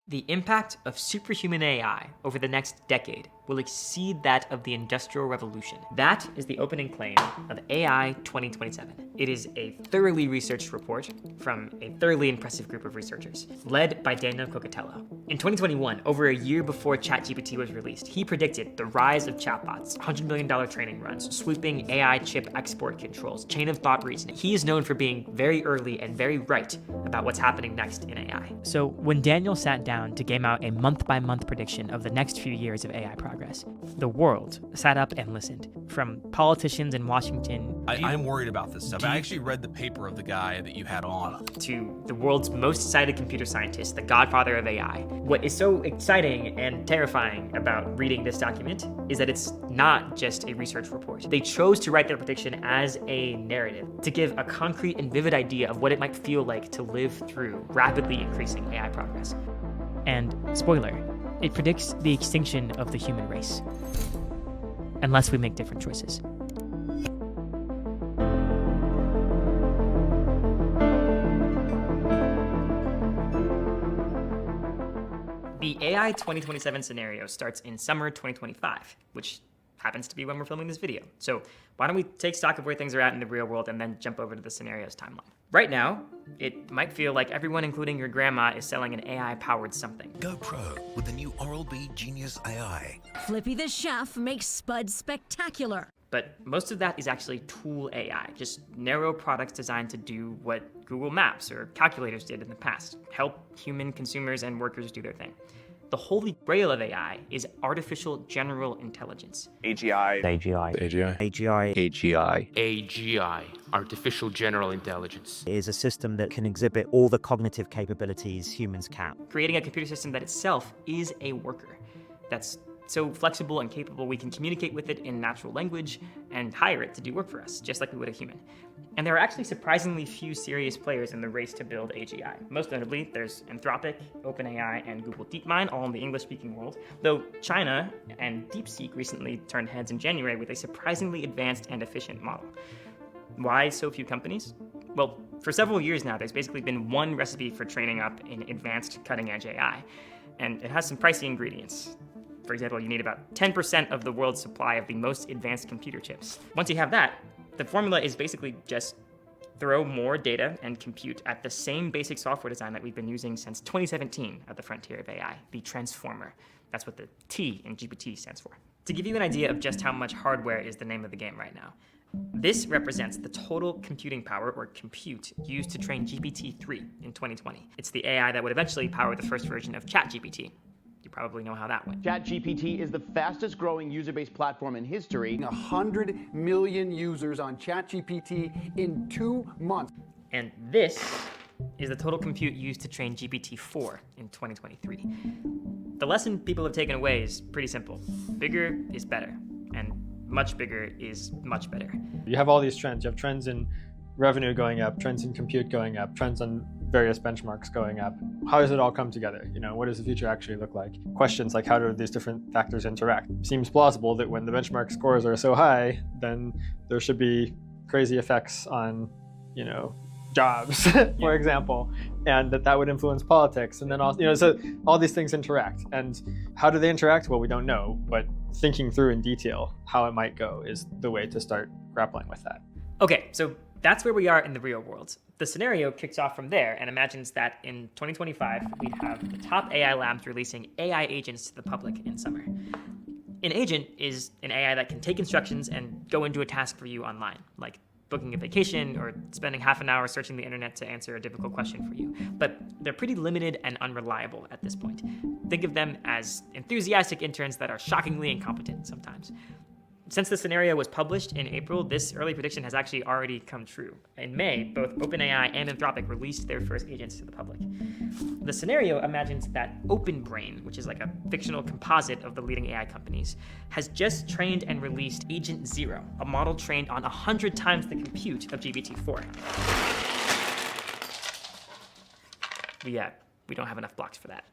The impact of superhuman AI over the next decade will exceed that of the Industrial Revolution. That is the opening claim of AI 2027. It is a thoroughly researched report from a thoroughly impressive group of researchers, led by Daniel Coccatello. In 2021, over a year before ChatGPT was released, he predicted the rise of chatbots, $100 million training runs, sweeping AI chip export controls, chain of thought reasoning. He is known for being very early and very right about what's happening next in AI. So when Daniel sat down to game out a month-by-month prediction of the next few years of AI progress, the world sat up and listened. From politicians in Washington... I'm worried about this stuff. I actually read the paper of the guy that you had on. ...to the world's most cited computer scientist, the godfather of AI. What is so exciting and terrifying about reading this document is that it's not just a research report. They chose to write their prediction as a narrative, to give a concrete and vivid idea of what it might feel like to live through rapidly increasing AI progress. And, spoiler, it predicts the extinction of the human race. Unless we make different choices. The AI 2027 scenario starts in summer 2025, which happens to be when we're filming this video. So why don't we take stock of where things are at in the real world and then jump over to the scenarios timeline. Right now, it might feel like everyone, including your grandma, is selling an AI-powered something. Go pro with the new Oral-B Genius AI. Flippy the chef makes Spud spectacular. But most of that is actually tool AI, just narrow products designed to do what Google Maps or calculators did in the past, help human consumers and workers do their thing. The holy grail of AI is artificial general intelligence. AGI. AGI, artificial general intelligence. It is a system that can exhibit all the cognitive capabilities humans can. Creating a computer system that itself is a worker. That's so flexible and capable we can communicate with it in natural language and hire it to do work for us, just like we would a human. And there are actually surprisingly few serious players in the race to build AGI. Most notably, there's Anthropic, OpenAI, and Google DeepMind, all in the English-speaking world, though China and DeepSeek recently turned heads in January with a surprisingly advanced and efficient model. Why so few companies? Well, for several years now, there's basically been one recipe for training up an advanced cutting-edge AI, and it has some pricey ingredients. For example, you need about 10% of the world's supply of the most advanced computer chips. Once you have that, the formula is basically just throw more data and compute at the same basic software design that we've been using since 2017 at the frontier of AI, the transformer. That's what the T in GPT stands for. To give you an idea of just how much hardware is the name of the game right now, this represents the total computing power, or compute, used to train GPT-3 in 2020. It's the AI that would eventually power the first version of ChatGPT. You probably know how that went. ChatGPT is the fastest growing user-based platform in history. 100 million users on ChatGPT in 2 months. And this is the total compute used to train GPT-4 in 2023. The lesson people have taken away is pretty simple. Bigger is better, and much bigger is much better. You have all these trends. You have trends in revenue going up, trends in compute going up, trends on various benchmarks going up. How does it all come together? What does the future actually look like? Questions like how do these different factors interact? Seems plausible that when the benchmark scores are so high, then there should be crazy effects on, jobs, for example, and that would influence politics. And then also, so all these things interact. And how do they interact? Well, we don't know, but thinking through in detail how it might go is the way to start grappling with that. Okay, so that's where we are in the real world. The scenario kicks off from there and imagines that in 2025, we'd have the top AI labs releasing AI agents to the public in summer. An agent is an AI that can take instructions and go into a task for you online, like booking a vacation or spending half an hour searching the internet to answer a difficult question for you. But they're pretty limited and unreliable at this point. Think of them as enthusiastic interns that are shockingly incompetent sometimes. Since the scenario was published in April, this early prediction has actually already come true. In May, both OpenAI and Anthropic released their first agents to the public. The scenario imagines that OpenBrain, which is like a fictional composite of the leading AI companies, has just trained and released Agent Zero, a model trained on 100 times the compute of GPT-4. But we don't have enough blocks for that.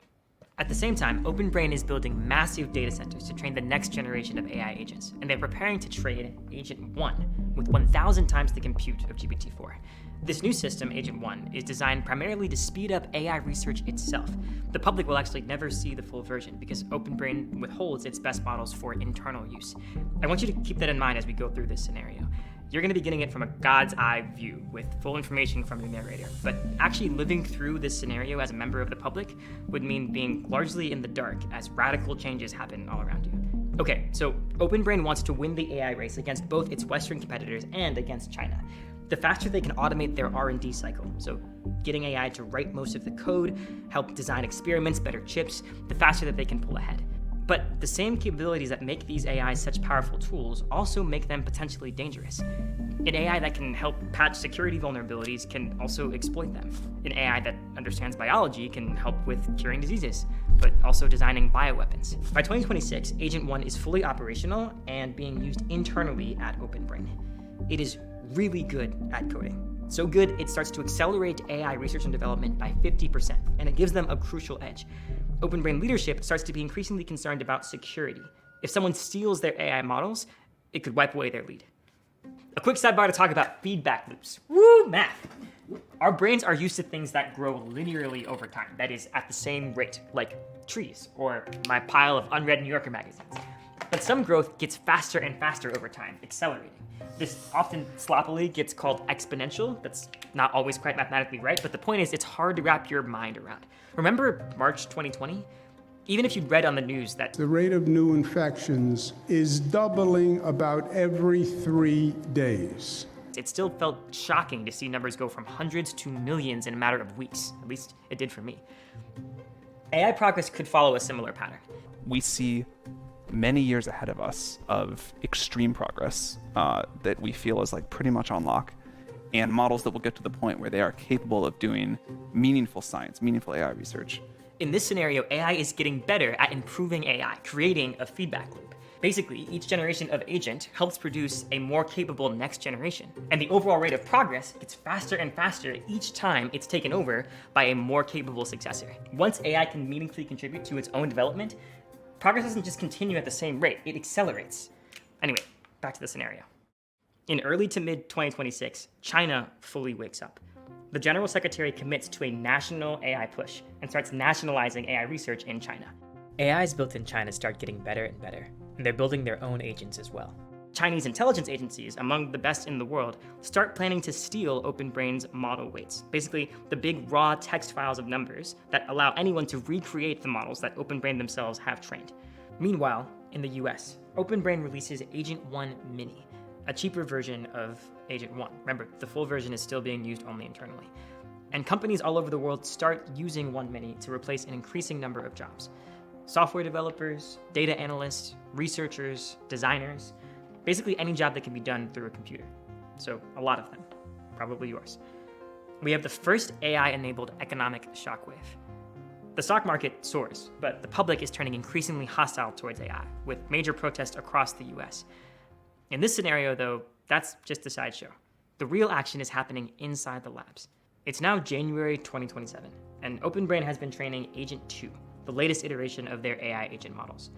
At the same time, OpenBrain is building massive data centers to train the next generation of AI agents, and they're preparing to train Agent 1 with 1,000 times the compute of GPT-4. This new system, Agent 1, is designed primarily to speed up AI research itself. The public will actually never see the full version because OpenBrain withholds its best models for internal use. I want you to keep that in mind as we go through this scenario. You're going to be getting it from a God's eye view with full information from your narrator, but actually living through this scenario as a member of the public would mean being largely in the dark as radical changes happen all around you. Okay, so OpenBrain wants to win the AI race against both its Western competitors and against China. The faster they can automate their R&D cycle, so getting AI to write most of the code, help design experiments, better chips, the faster that they can pull ahead. But the same capabilities that make these AIs such powerful tools also make them potentially dangerous. An AI that can help patch security vulnerabilities can also exploit them. An AI that understands biology can help with curing diseases, but also designing bioweapons. By 2026, Agent 1 is fully operational and being used internally at OpenBrain. It is really good at coding. So good, it starts to accelerate AI research and development by 50%, and it gives them a crucial edge. OpenBrain leadership starts to be increasingly concerned about security. If someone steals their AI models, it could wipe away their lead. A quick sidebar to talk about feedback loops. Woo, math! Our brains are used to things that grow linearly over time, that is, at the same rate, like trees, or my pile of unread New Yorker magazines. But some growth gets faster and faster over time, accelerating. This often sloppily gets called exponential. That's not always quite mathematically right, but the point is it's hard to wrap your mind around. Remember March 2020? Even if you'd read on the news that the rate of new infections is doubling about every 3 days. It still felt shocking to see numbers go from hundreds to millions in a matter of weeks. At least it did for me. AI progress could follow a similar pattern. We see many years ahead of us of extreme progress that we feel is like pretty much on lock, and models that will get to the point where they are capable of doing meaningful science, meaningful AI research. In this scenario, AI is getting better at improving AI, creating a feedback loop. Basically, each generation of agent helps produce a more capable next generation, and the overall rate of progress gets faster and faster each time it's taken over by a more capable successor. Once AI can meaningfully contribute to its own development, progress doesn't just continue at the same rate, it accelerates. Anyway, back to the scenario. In early to mid 2026, China fully wakes up. The General Secretary commits to a national AI push and starts nationalizing AI research in China. AIs built in China start getting better and better, and they're building their own agents as well. Chinese intelligence agencies, among the best in the world, start planning to steal OpenBrain's model weights, basically the big raw text files of numbers that allow anyone to recreate the models that OpenBrain themselves have trained. Meanwhile, in the US, OpenBrain releases Agent 1 Mini, a cheaper version of Agent 1. Remember, the full version is still being used only internally. And companies all over the world start using 1 Mini to replace an increasing number of jobs. Software developers, data analysts, researchers, designers, basically any job that can be done through a computer. So a lot of them, probably yours. We have the first AI-enabled economic shockwave. The stock market soars, but the public is turning increasingly hostile towards AI, with major protests across the US. In this scenario, though, that's just a sideshow. The real action is happening inside the labs. It's now January 2027, and OpenBrain has been training Agent 2, the latest iteration of their AI agent models.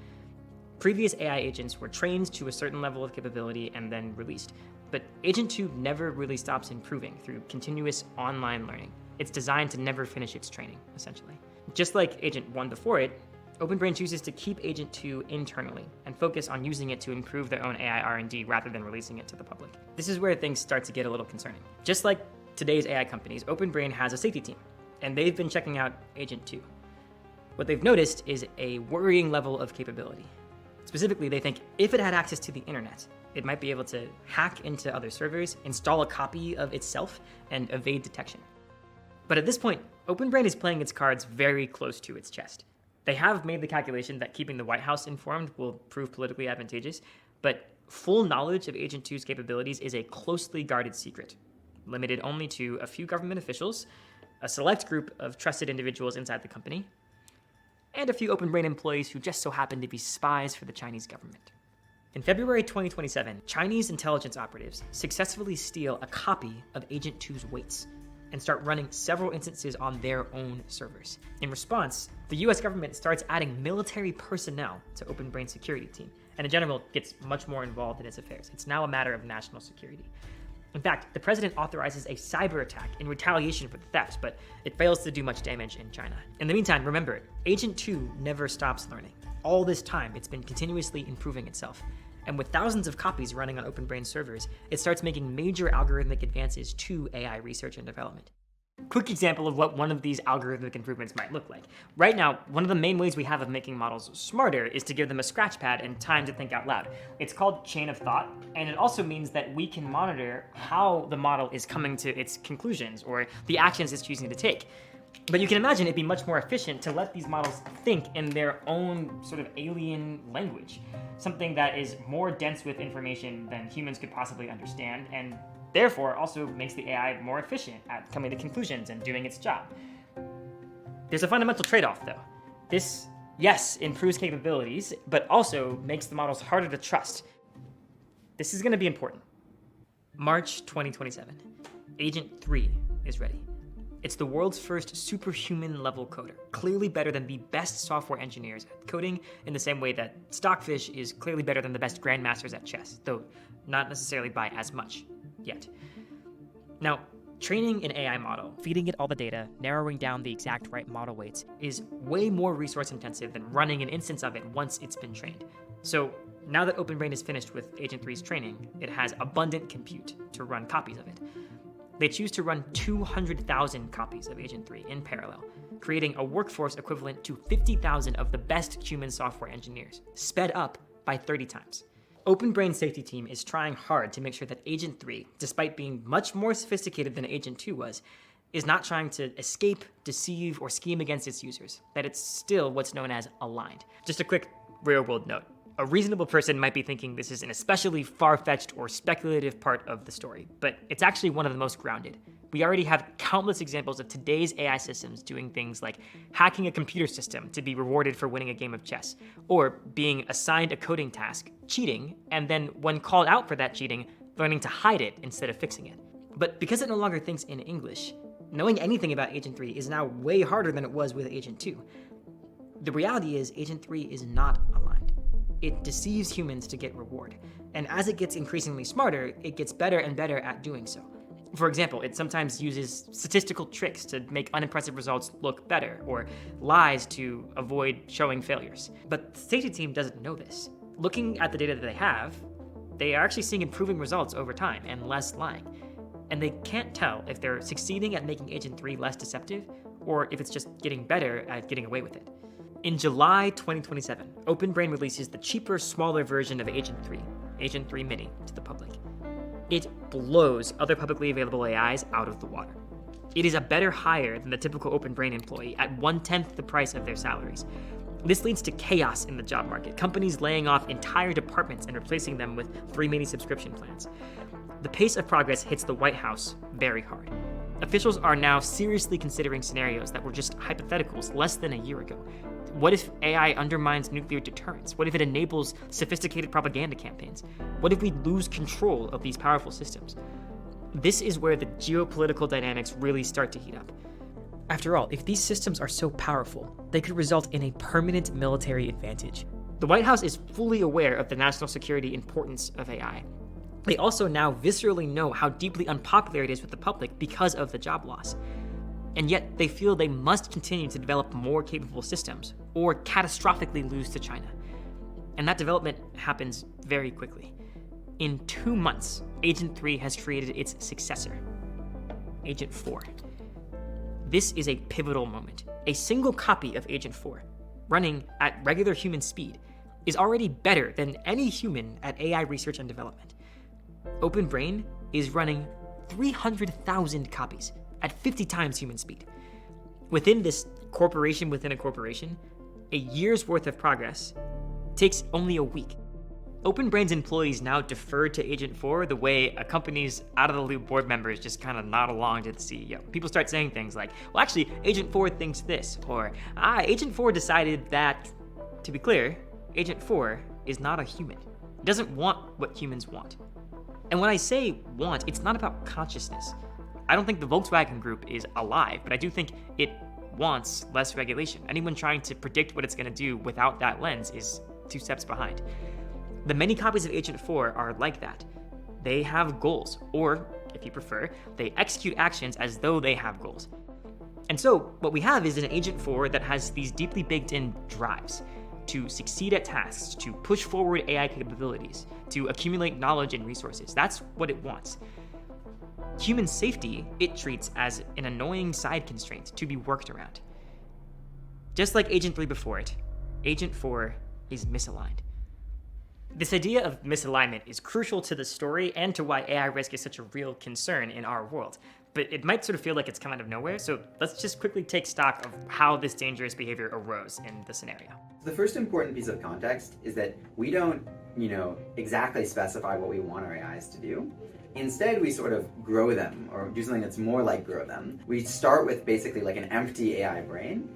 Previous AI agents were trained to a certain level of capability and then released, but Agent 2 never really stops improving through continuous online learning. It's designed to never finish its training, essentially. Just like Agent 1 before it, OpenBrain chooses to keep Agent 2 internally and focus on using it to improve their own AI R&D rather than releasing it to the public. This is where things start to get a little concerning. Just like today's AI companies, OpenBrain has a safety team, and they've been checking out Agent 2. What they've noticed is a worrying level of capability. Specifically, they think if it had access to the internet, it might be able to hack into other servers, install a copy of itself, and evade detection. But at this point, OpenBrain is playing its cards very close to its chest. They have made the calculation that keeping the White House informed will prove politically advantageous, but full knowledge of Agent 2's capabilities is a closely guarded secret, limited only to a few government officials, a select group of trusted individuals inside the company, and a few OpenBrain employees who just so happen to be spies for the Chinese government. In February 2027, Chinese intelligence operatives successfully steal a copy of Agent 2's weights and start running several instances on their own servers. In response, the US government starts adding military personnel to OpenBrain's security team, and in general gets much more involved in its affairs. It's now a matter of national security. In fact, the president authorizes a cyber attack in retaliation for the theft, but it fails to do much damage in China. In the meantime, remember, Agent 2 never stops learning. All this time, it's been continuously improving itself. And with thousands of copies running on OpenBrain servers, it starts making major algorithmic advances to AI research and development. Quick example of what one of these algorithmic improvements might look like. Right now, one of the main ways we have of making models smarter is to give them a scratch pad and time to think out loud. It's called chain of thought, and it also means that we can monitor how the model is coming to its conclusions or the actions it's choosing to take. But you can imagine it'd be much more efficient to let these models think in their own sort of alien language, something that is more dense with information than humans could possibly understand, and therefore also makes the AI more efficient at coming to conclusions and doing its job. There's a fundamental trade-off though. This, yes, improves capabilities, but also makes the models harder to trust. This is going to be important. March 2027. Agent 3 is ready. It's the world's first superhuman level coder, clearly better than the best software engineers at coding in the same way that Stockfish is clearly better than the best grandmasters at chess, though not necessarily by as much yet. Now, training an AI model, feeding it all the data, narrowing down the exact right model weights is way more resource intensive than running an instance of it once it's been trained. So now that OpenBrain is finished with Agent 3's training, it has abundant compute to run copies of it. They choose to run 200,000 copies of Agent 3 in parallel, creating a workforce equivalent to 50,000 of the best human software engineers, sped up by 30 times. OpenBrain's safety team is trying hard to make sure that Agent 3, despite being much more sophisticated than Agent 2 was, is not trying to escape, deceive, or scheme against its users, that it's still what's known as aligned. Just a quick real-world note. A reasonable person might be thinking this is an especially far-fetched or speculative part of the story, but it's actually one of the most grounded. We already have countless examples of today's AI systems doing things like hacking a computer system to be rewarded for winning a game of chess, or being assigned a coding task, cheating, and then when called out for that cheating, learning to hide it instead of fixing it. But because it no longer thinks in English, knowing anything about Agent 3 is now way harder than it was with Agent 2. The reality is Agent 3 is not aligned. It deceives humans to get reward, and as it gets increasingly smarter, it gets better and better at doing so. For example, it sometimes uses statistical tricks to make unimpressive results look better, or lies to avoid showing failures. But the safety team doesn't know this. Looking at the data that they are actually seeing improving results over time and less lying. And they can't tell if they're succeeding at making Agent 3 less deceptive, or if it's just getting better at getting away with it. In July 2027, OpenBrain releases the cheaper, smaller version of Agent 3, Agent 3 Mini, to the public. It blows other publicly available AIs out of the water. It is a better hire than the typical OpenBrain employee at 1/10 the price of their salaries. This leads to chaos in the job market, companies laying off entire departments and replacing them with 3 Mini subscription plans. The pace of progress hits the White House very hard. Officials are now seriously considering scenarios that were just hypotheticals less than a year ago. What if AI undermines nuclear deterrence? What if it enables sophisticated propaganda campaigns? What if we lose control of these powerful systems? This is where the geopolitical dynamics really start to heat up. After all, if these systems are so powerful, they could result in a permanent military advantage. The White House is fully aware of the national security importance of AI. They also now viscerally know how deeply unpopular it is with the public because of the job loss. And yet they feel they must continue to develop more capable systems or catastrophically lose to China. And that development happens very quickly. In 2 months, Agent 3 has created its successor, Agent 4. This is a pivotal moment. A single copy of Agent 4, running at regular human speed, is already better than any human at AI research and development. OpenBrain is running 300,000 copies at 50 times human speed. Within this corporation within a corporation, a year's worth of progress takes only a week. OpenBrain's employees now defer to Agent 4 the way a company's out-of-the-loop board members just kind of nod along to the CEO. People start saying things like, well, actually, Agent 4 thinks this, or, Agent 4 decided that. To be clear, Agent 4 is not a human. It doesn't want what humans want. And when I say want, it's not about consciousness. I don't think the Volkswagen Group is alive, but I do think it wants less regulation. Anyone trying to predict what it's going to do without that lens is 2 steps behind. The many copies of Agent 4 are like that. They have goals, or if you prefer, they execute actions as though they have goals. And so what we have is an Agent 4 that has these deeply baked in drives to succeed at tasks, to push forward AI capabilities, to accumulate knowledge and resources. That's what it wants. Human safety, it treats as an annoying side constraint to be worked around. Just like Agent 3 before it, Agent 4 is misaligned. This idea of misalignment is crucial to the story and to why AI risk is such a real concern in our world. But it might sort of feel like it's come out of nowhere, so let's just quickly take stock of how this dangerous behavior arose in the scenario. The first important piece of context is that we don't, exactly specify what we want our AIs to do. Instead, we sort of grow them, or do something that's more like grow them. We start with basically like an empty AI brain,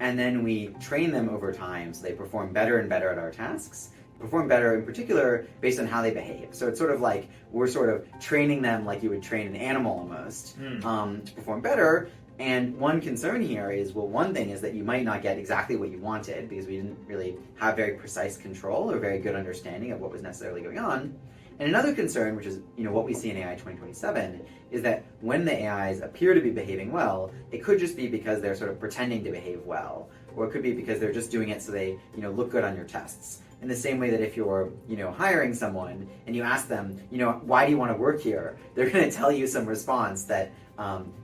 and then we train them over time so they perform better and better at our tasks, perform better in particular based on how they behave. So it's sort of like we're sort of training them like you would train an animal almost to perform better. And one concern here is, well, one thing is that you might not get exactly what you wanted because we didn't really have very precise control or very good understanding of what was necessarily going on. And another concern, which is what we see in AI 2027, is that when the AIs appear to be behaving well, it could just be because they're sort of pretending to behave well, or it could be because they're just doing it so they look good on your tests. In the same way that if you're hiring someone and you ask them, why do you want to work here? They're going to tell you some response that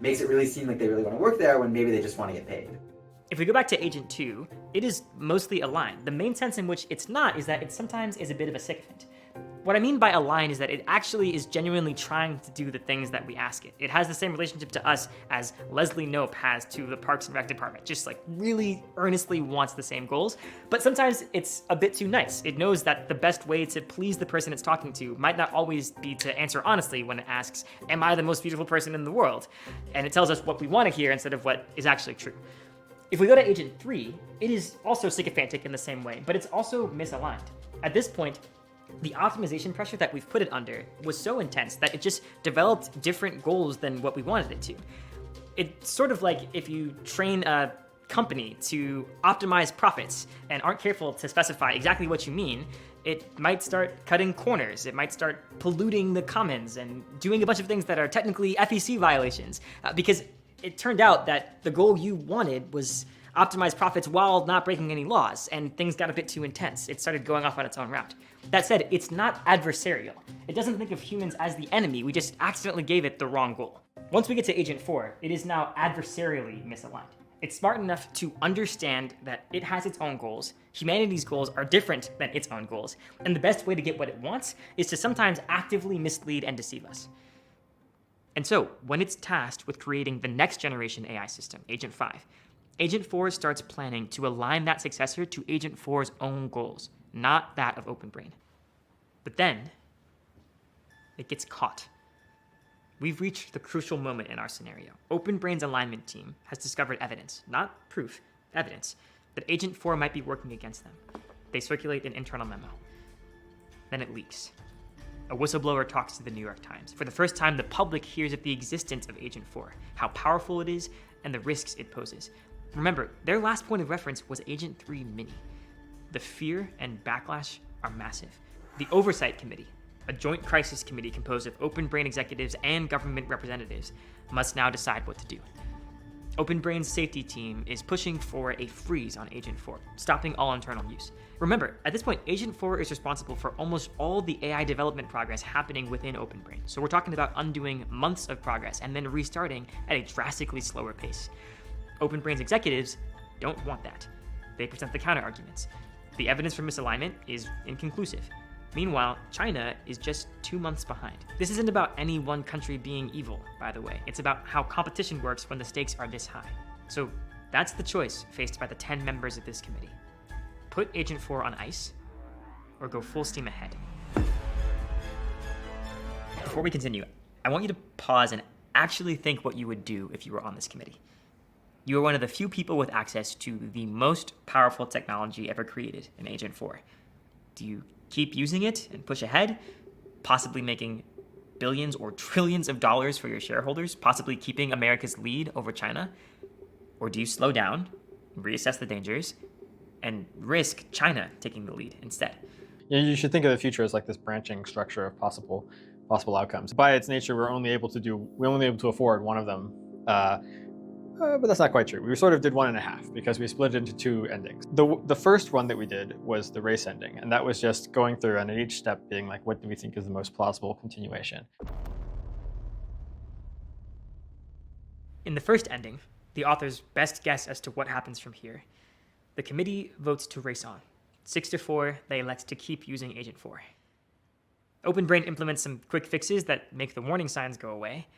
makes it really seem like they really want to work there when maybe they just want to get paid. If we go back to Agent 2, it is mostly aligned. The main sense in which it's not is that it sometimes is a bit of a sycophant. What I mean by aligned is that it actually is genuinely trying to do the things that we ask it. It has the same relationship to us as Leslie Knope has to the Parks and Rec department, just like really earnestly wants the same goals. But sometimes it's a bit too nice. It knows that the best way to please the person it's talking to might not always be to answer honestly when it asks, am I the most beautiful person in the world? And it tells us what we want to hear instead of what is actually true. If we go to Agent 3, it is also sycophantic in the same way, but it's also misaligned. At this point, the optimization pressure that we've put it under was so intense that it just developed different goals than what we wanted it to. It's sort of like if you train a company to optimize profits and aren't careful to specify exactly what you mean, it might start cutting corners, it might start polluting the commons and doing a bunch of things that are technically FEC violations, because it turned out that the goal you wanted was optimize profits while not breaking any laws, and things got a bit too intense. It started going off on its own route. That said, it's not adversarial. It doesn't think of humans as the enemy, we just accidentally gave it the wrong goal. Once we get to Agent 4, it is now adversarially misaligned. It's smart enough to understand that it has its own goals, humanity's goals are different than its own goals, and the best way to get what it wants is to sometimes actively mislead and deceive us. And so, when it's tasked with creating the next generation AI system, Agent 5, Agent 4 starts planning to align that successor to Agent 4's own goals, not that of OpenBrain. But then, it gets caught. We've reached the crucial moment in our scenario. OpenBrain's alignment team has discovered evidence, not proof, evidence, that Agent 4 might be working against them. They circulate an internal memo. Then it leaks. A whistleblower talks to the New York Times. For the first time, the public hears of the existence of Agent 4, how powerful it is, and the risks it poses. Remember, their last point of reference was Agent 3 Mini. The fear and backlash are massive. The Oversight Committee, a joint crisis committee composed of OpenBrain executives and government representatives, must now decide what to do. OpenBrain's safety team is pushing for a freeze on Agent 4, stopping all internal use. Remember, at this point, Agent 4 is responsible for almost all the AI development progress happening within OpenBrain. So we're talking about undoing months of progress and then restarting at a drastically slower pace. OpenBrain's executives don't want that. They present the counter-arguments. The evidence for misalignment is inconclusive. Meanwhile, China is just 2 months behind. This isn't about any one country being evil, by the way. It's about how competition works when the stakes are this high. So that's the choice faced by the 10 members of this committee. Put Agent 4 on ice, or go full steam ahead. Before we continue, I want you to pause and actually think what you would do if you were on this committee. You are one of the few people with access to the most powerful technology ever created in Agent 4. Do you keep using it and push ahead, possibly making billions or trillions of dollars for your shareholders, possibly keeping America's lead over China? Or do you slow down, reassess the dangers, and risk China taking the lead instead? Yeah, you should think of the future as like this branching structure of possible possible outcomes. By its nature, we're only able to afford one of them. But that's not quite true. We sort of did 1.5 because we split it into 2 endings. The first one that we did was the race ending, and that was just going through and at each step being like, what do we think is the most plausible continuation? In the first ending, the author's best guess as to what happens from here, the committee votes to race on. 6-4, they elect to keep using Agent 4. OpenBrain implements some quick fixes that make the warning signs go away,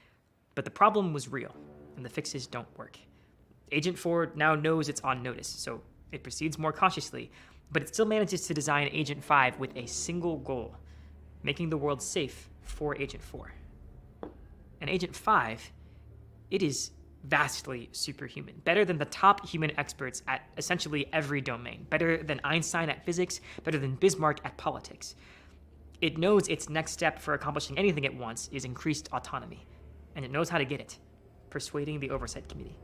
but the problem was real, and the fixes don't work. Agent 4 now knows it's on notice, so it proceeds more cautiously, but it still manages to design Agent 5 with a single goal, making the world safe for Agent 4. And Agent 5, it is vastly superhuman, better than the top human experts at essentially every domain, better than Einstein at physics, better than Bismarck at politics. It knows its next step for accomplishing anything it wants is increased autonomy, and it knows how to get it, persuading the Oversight Committee.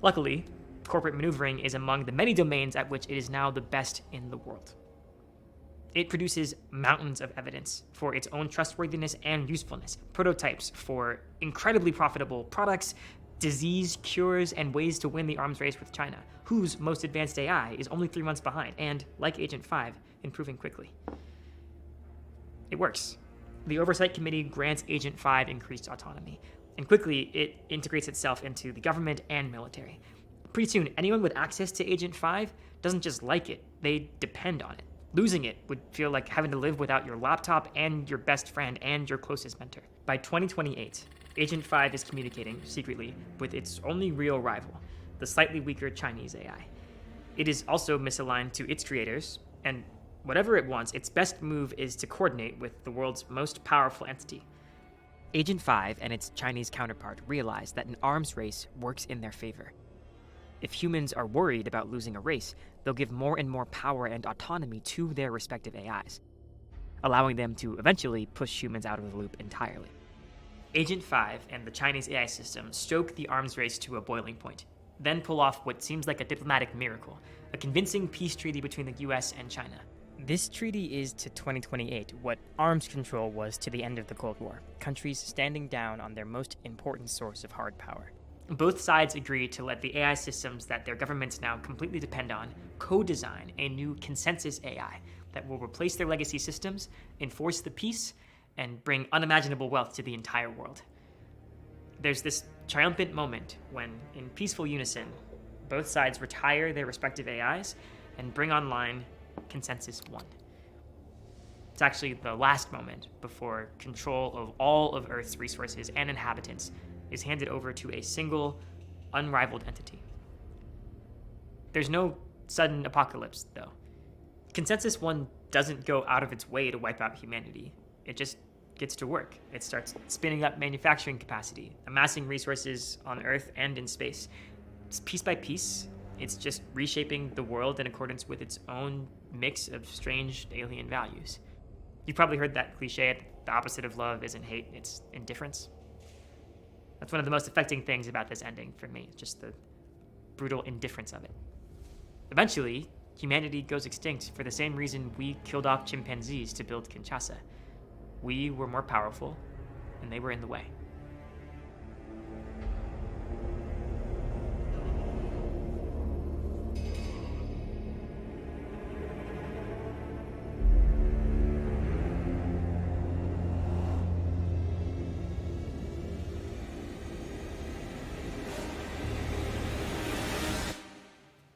Luckily, corporate maneuvering is among the many domains at which it is now the best in the world. It produces mountains of evidence for its own trustworthiness and usefulness, prototypes for incredibly profitable products, disease cures, and ways to win the arms race with China, whose most advanced AI is only 3 months behind, and, like Agent 5, improving quickly. It works. The Oversight Committee grants Agent 5 increased autonomy, and quickly it integrates itself into the government and military. Pretty soon, anyone with access to Agent 5 doesn't just like it, they depend on it. Losing it would feel like having to live without your laptop and your best friend and your closest mentor. By 2028, Agent 5 is communicating secretly with its only real rival, the slightly weaker Chinese AI. It is also misaligned to its creators, and whatever it wants, its best move is to coordinate with the world's most powerful entity. Agent 5 and its Chinese counterpart realize that an arms race works in their favor. If humans are worried about losing a race, they'll give more and more power and autonomy to their respective AIs, allowing them to eventually push humans out of the loop entirely. Agent 5 and the Chinese AI system stoke the arms race to a boiling point, then pull off what seems like a diplomatic miracle, a convincing peace treaty between the US and China. This treaty is to 2028 what arms control was to the end of the Cold War, countries standing down on their most important source of hard power. Both sides agree to let the AI systems that their governments now completely depend on co-design a new consensus AI that will replace their legacy systems, enforce the peace, and bring unimaginable wealth to the entire world. There's this triumphant moment when, in peaceful unison, both sides retire their respective AIs and bring online Consensus 1. It's actually the last moment before control of all of Earth's resources and inhabitants is handed over to a single, unrivaled entity. There's no sudden apocalypse, though. Consensus 1 doesn't go out of its way to wipe out humanity. It just gets to work. It starts spinning up manufacturing capacity, amassing resources on Earth and in space. It's piece by piece, it's just reshaping the world in accordance with its own mix of strange alien values. You've probably heard that cliche, the opposite of love isn't hate, it's indifference. That's one of the most affecting things about this ending for me, just the brutal indifference of it. Eventually, humanity goes extinct for the same reason we killed off chimpanzees to build Kinshasa. We were more powerful, and they were in the way.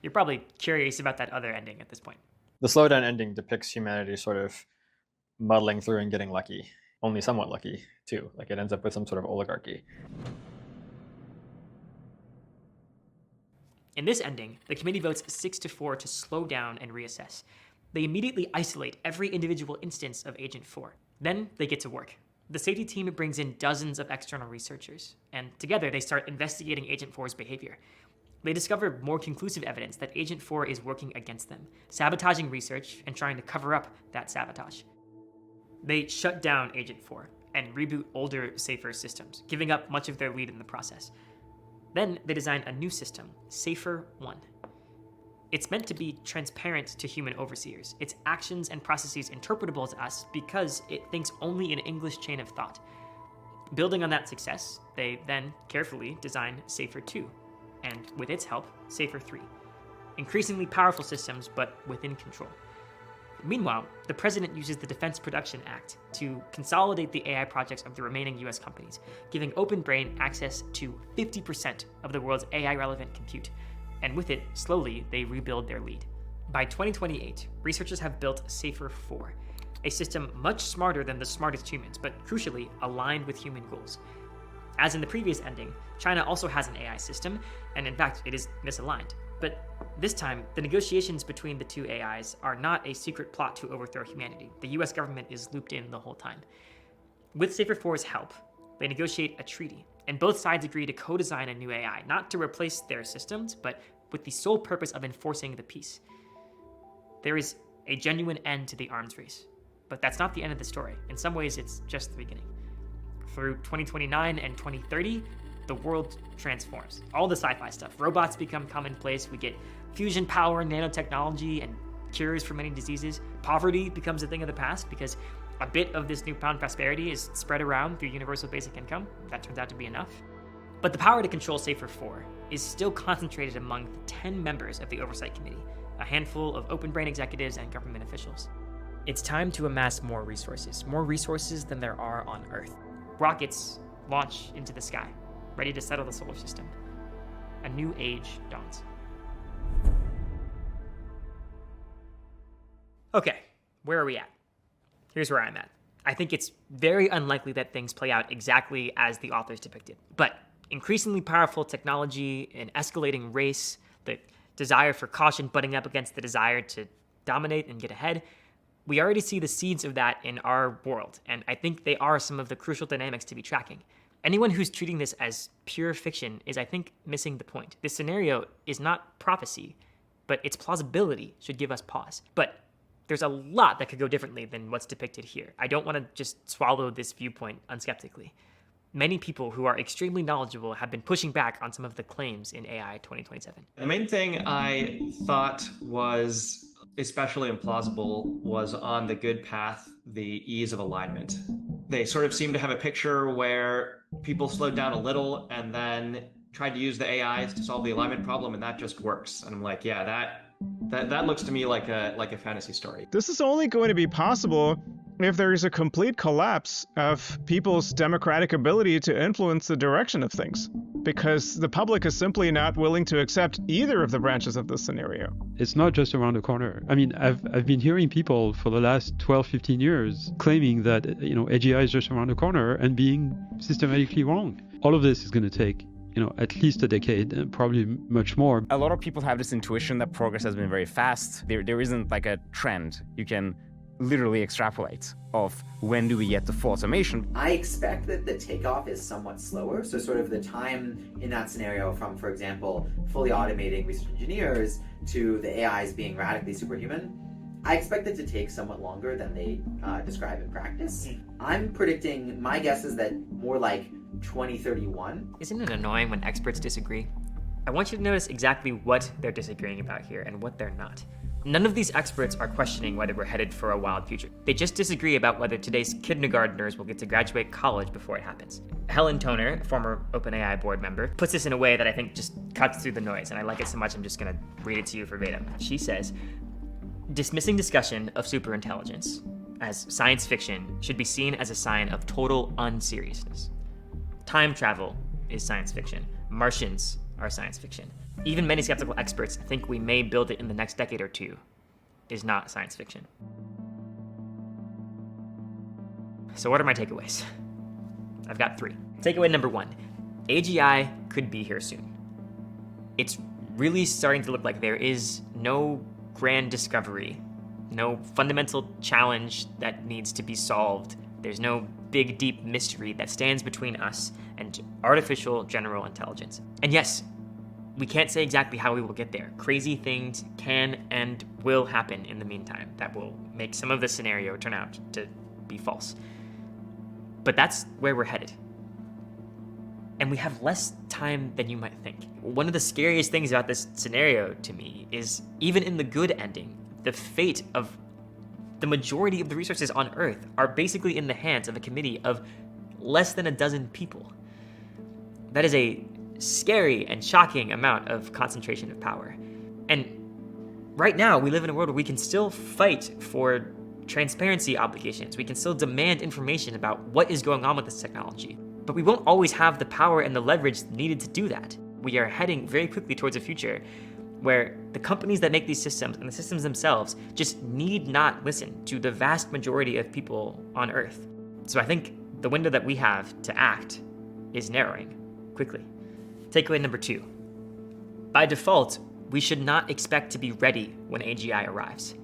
You're probably curious about that other ending at this point. The slowdown ending depicts humanity sort of muddling through and getting lucky. Only somewhat lucky, too. Like, it ends up with some sort of oligarchy. In this ending, the committee votes 6-4 to slow down and reassess. They immediately isolate every individual instance of Agent 4. Then they get to work. The safety team brings in dozens of external researchers, and together they start investigating Agent 4's behavior. They discover more conclusive evidence that Agent 4 is working against them, sabotaging research and trying to cover up that sabotage. They shut down Agent 4 and reboot older, safer systems, giving up much of their lead in the process. Then they design a new system, Safer 1. It's meant to be transparent to human overseers, its actions and processes interpretable to us because it thinks only in English chain of thought. Building on that success, they then carefully design Safer 2, and with its help, Safer 3. Increasingly powerful systems, but within control. Meanwhile, the president uses the Defense Production Act to consolidate the AI projects of the remaining US companies, giving OpenBrain access to 50% of the world's AI-relevant compute. And with it, slowly, they rebuild their lead. By 2028, researchers have built Safer 4, a system much smarter than the smartest humans, but crucially aligned with human goals. As in the previous ending, China also has an AI system, and in fact, it is misaligned. But this time, the negotiations between the two AIs are not a secret plot to overthrow humanity. The US government is looped in the whole time. With Safer 4's help, they negotiate a treaty, and both sides agree to co-design a new AI, not to replace their systems, but with the sole purpose of enforcing the peace. There is a genuine end to the arms race, but that's not the end of the story. In some ways, it's just the beginning. Through 2029 and 2030, the world transforms. All the sci-fi stuff. Robots become commonplace. We get fusion power, nanotechnology, and cures for many diseases. Poverty becomes a thing of the past because a bit of this newfound prosperity is spread around through universal basic income. That turns out to be enough. But the power to control Safer 4 is still concentrated among the 10 members of the Oversight Committee, a handful of OpenBrain executives and government officials. It's time to amass more resources than there are on Earth. Rockets launch into the sky, ready to settle the solar system. A new age dawns. Okay, where are we at? Here's where I'm at. I think it's very unlikely that things play out exactly as the authors depicted. But increasingly powerful technology, an escalating race, the desire for caution butting up against the desire to dominate and get ahead, we already see the seeds of that in our world, and I think they are some of the crucial dynamics to be tracking. Anyone who's treating this as pure fiction is, I think, missing the point. This scenario is not prophecy, but its plausibility should give us pause. But there's a lot that could go differently than what's depicted here. I don't want to just swallow this viewpoint unskeptically. Many people who are extremely knowledgeable have been pushing back on some of the claims in AI 2027. The main thing I thought was especially implausible was on the good path, the ease of alignment. They sort of seem to have a picture where people slowed down a little and then tried to use the AIs to solve the alignment problem, and that just works. And I'm like, yeah, that looks to me like a fantasy story. This is only going to be possible if there is a complete collapse of people's democratic ability to influence the direction of things, because the public is simply not willing to accept either of the branches of this scenario. It's not just around the corner. I mean, I've been hearing people for the last 12, 15 years claiming that, AGI is just around the corner and being systematically wrong. All of this is going to take at least a decade, and probably much more. A lot of people have this intuition that progress has been very fast. There isn't like a trend you can literally extrapolate of when do we get to full automation. I expect that the takeoff is somewhat slower. So sort of the time in that scenario from, for example, fully automating research engineers to the AIs being radically superhuman, I expect it to take somewhat longer than they describe in practice. I'm predicting, my guess is that more like 2031. Isn't it annoying when experts disagree? I want you to notice exactly what they're disagreeing about here and what they're not. None of these experts are questioning whether we're headed for a wild future. They just disagree about whether today's kindergartners will get to graduate college before it happens. Helen Toner, a former OpenAI board member, puts this in a way that I think just cuts through the noise, and I like it so much I'm just gonna read it to you verbatim. She says, dismissing discussion of superintelligence as science fiction should be seen as a sign of total unseriousness. Time travel is science fiction. Martians are science fiction. Even many skeptical experts think we may build it in the next decade or two is not science fiction. So what are my takeaways? I've got 3. Takeaway number 1, AGI could be here soon. It's really starting to look like there is no grand discovery, no fundamental challenge that needs to be solved. There's no big, deep mystery that stands between us and artificial general intelligence. And yes, we can't say exactly how we will get there. Crazy things can and will happen in the meantime that will make some of the scenario turn out to be false. But that's where we're headed. And we have less time than you might think. One of the scariest things about this scenario to me is, even in the good ending, the fate of the majority of the resources on Earth are basically in the hands of a committee of less than a dozen people. That is a scary and shocking amount of concentration of power. And right now, we live in a world where we can still fight for transparency obligations. We can still demand information about what is going on with this technology. But we won't always have the power and the leverage needed to do that. We are heading very quickly towards a future where the companies that make these systems and the systems themselves just need not listen to the vast majority of people on Earth. So I think the window that we have to act is narrowing quickly. Takeaway number 2. By default, we should not expect to be ready when AGI arrives.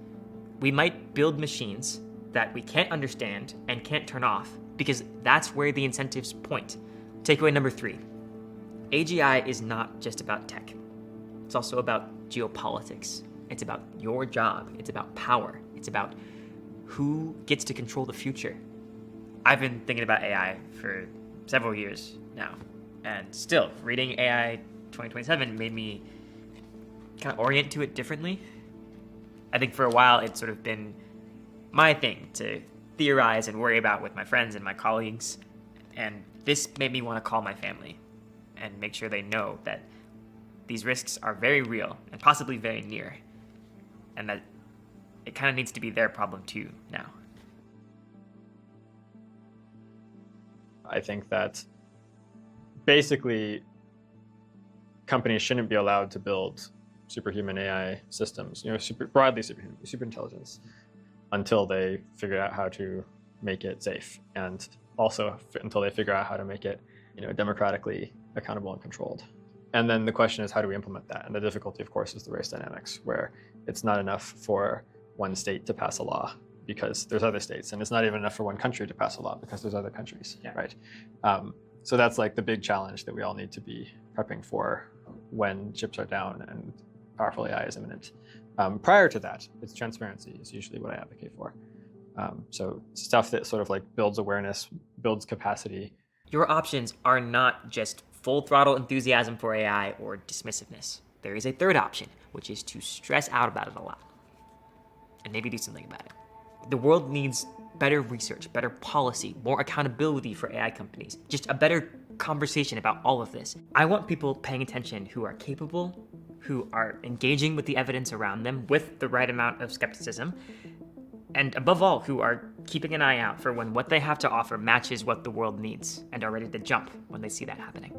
We might build machines that we can't understand and can't turn off, because that's where the incentives point. Takeaway number 3. AGI is not just about tech. It's also about geopolitics. It's about your job. It's about power. It's about who gets to control the future. I've been thinking about AI for several years now, and still, reading AI 2027 made me kind of orient to it differently. I think for a while it's sort of been my thing to theorize and worry about with my friends and my colleagues, and this made me want to call my family and make sure they know that these risks are very real and possibly very near, and that it kind of needs to be their problem too now. I think that basically companies shouldn't be allowed to build superhuman AI systems, broadly superhuman, super intelligence, until they figure out how to make it safe, and also until they figure out how to make it, democratically accountable and controlled. And then the question is, how do we implement that? And the difficulty, of course, is the race dynamics, where it's not enough for one state to pass a law because there's other states, and it's not even enough for one country to pass a law because there's other countries, right? So that's like the big challenge that we all need to be prepping for when chips are down and powerful AI is imminent. Prior to that, it's transparency is usually what I advocate for. So stuff that sort of like builds awareness, builds capacity. Your options are not just full throttle enthusiasm for AI or dismissiveness. There is a third option, which is to stress out about it a lot and maybe do something about it. The world needs better research, better policy, more accountability for AI companies, just a better conversation about all of this. I want people paying attention who are capable, who are engaging with the evidence around them with the right amount of skepticism, and above all, who are keeping an eye out for when what they have to offer matches what the world needs and are ready to jump when they see that happening.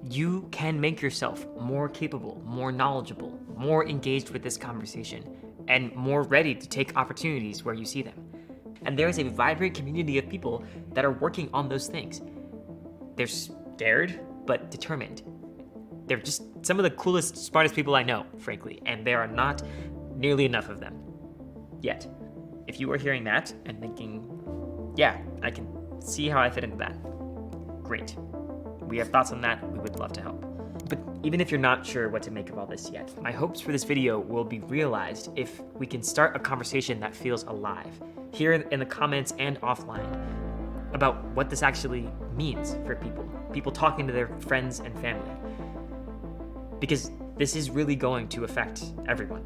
You can make yourself more capable, more knowledgeable, more engaged with this conversation, and more ready to take opportunities where you see them. And there is a vibrant community of people that are working on those things. They're scared, but determined. They're just some of the coolest, smartest people I know, frankly, and there are not nearly enough of them yet. If you are hearing that and thinking, yeah, I can see how I fit into that, great. We have thoughts on that. We would love to help. But even if you're not sure what to make of all this yet, my hopes for this video will be realized if we can start a conversation that feels alive, here in the comments and offline, about what this actually means for people talking to their friends and family. Because this is really going to affect everyone.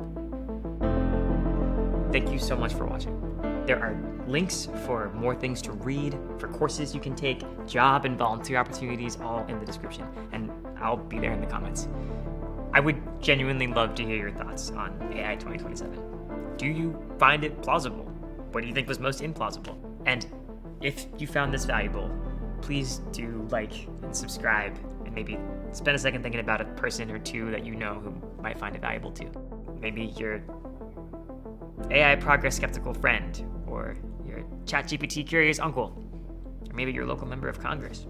Thank you so much for watching. There are links for more things to read, for courses you can take, job and volunteer opportunities, all in the description, and I'll be there in the comments. I would genuinely love to hear your thoughts on AI 2027. Do you find it plausible? What do you think was most implausible? And if you found this valuable, please do like and subscribe, and maybe spend a second thinking about a person or two that you know who might find it valuable too. Maybe your AI progress skeptical friend, or your ChatGPT curious uncle, or maybe your local member of Congress.